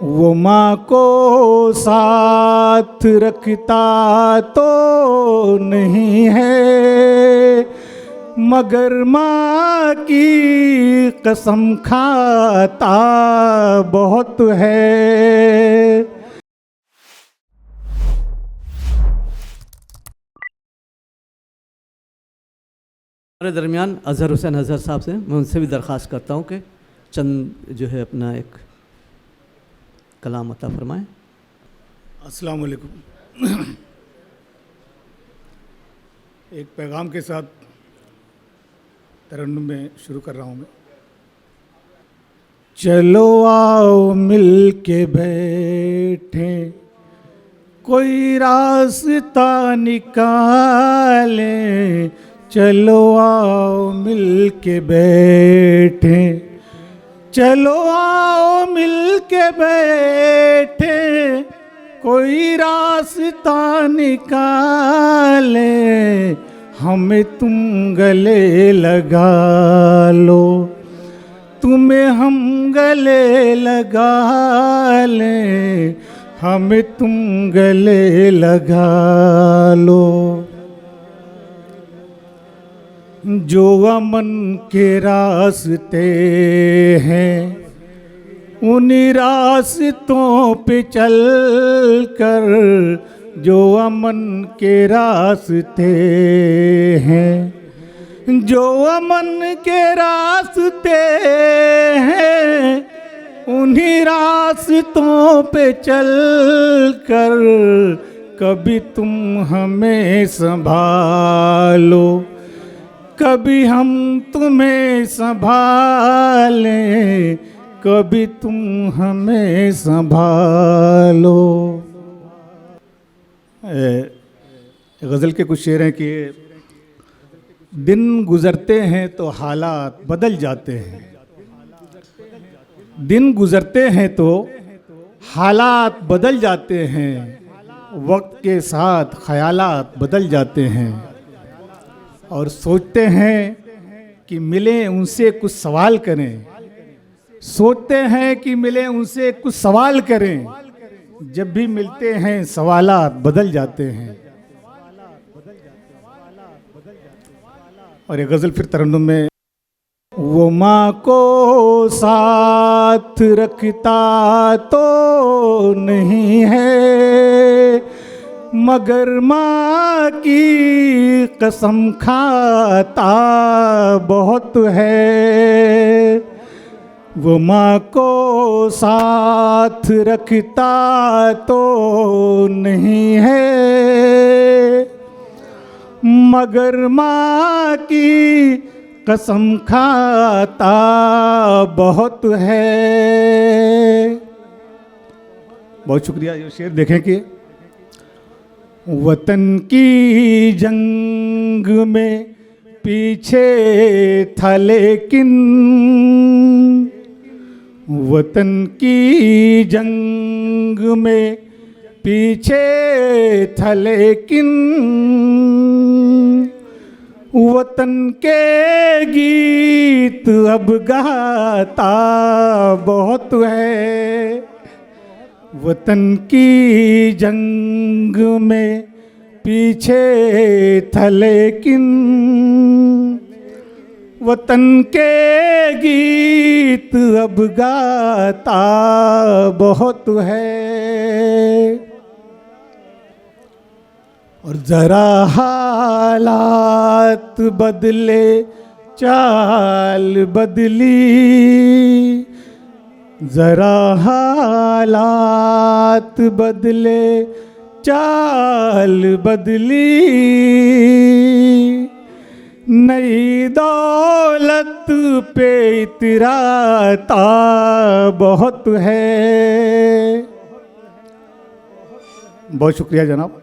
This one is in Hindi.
वो माँ को साथ रखता तो नहीं है, मगर माँ की कसम खाता बहुत है। हमारे दरमियान अजहर हुसैन अजहर साहब से मैं उनसे भी दरख्वास्त करता हूँ कि चंद जो है अपना एक कलाम अता फरमाएं। अस्सलाम वालेकुम। एक पैगाम के साथ तरन्नुम में शुरू कर रहा हूँ मैं। चलो आओ मिल के बैठे, कोई रास्ता निकाले। चलो आओ मिल के बैठे, चलो आओ मिल के बैठे, कोई रास्ता निकाले। हमें तुम गले लगा लो, तुम्हें हम गले लगा लें। हमें तुम गले लगा लो। जो अमन के रास्ते हैं, उन्हीं रास्तों पे चल कर, जो अमन के रास्ते हैं, जो अमन के रास्ते हैं, उन्हीं रास्तों पे चल कर कभी तुम हमें संभालो, कभी हम तुम्हें संभालें, कभी तुम हमें संभालो। गज़ल के कुछ शेर हैं कि दिन गुज़रते हैं तो हालात बदल जाते हैं, दिन गुज़रते हैं तो हालात बदल जाते हैं, वक्त के साथ ख़यालात बदल जाते हैं। और सोचते हैं कि मिलें उनसे कुछ सवाल करें, सोचते हैं कि मिलें उनसे कुछ सवाल करें, जब भी मिलते हैं सवालात बदल जाते हैं। और ये गज़ल फिर तरन्नुम में, वो माँ को साथ रखता तो नहीं है, मगर माँ की कसम खाता बहुत है। वो माँ को साथ रखता तो नहीं है, मगर माँ की कसम खाता बहुत है। बहुत शुक्रिया। ये शेर देखें कि वतन की जंग में पीछे था लेकिन, वतन की जंग में पीछे था लेकिन, वतन के गीत अब गाता बहुत है। वतन की जंग में पीछे था लेकिन, वतन के गीत अब गाता बहुत है। और जरा हालात बदले चाल बदली, जरा हालात बदले चाल बदली, नई दौलत पे इतराता बहुत है। बहुत शुक्रिया जनाब।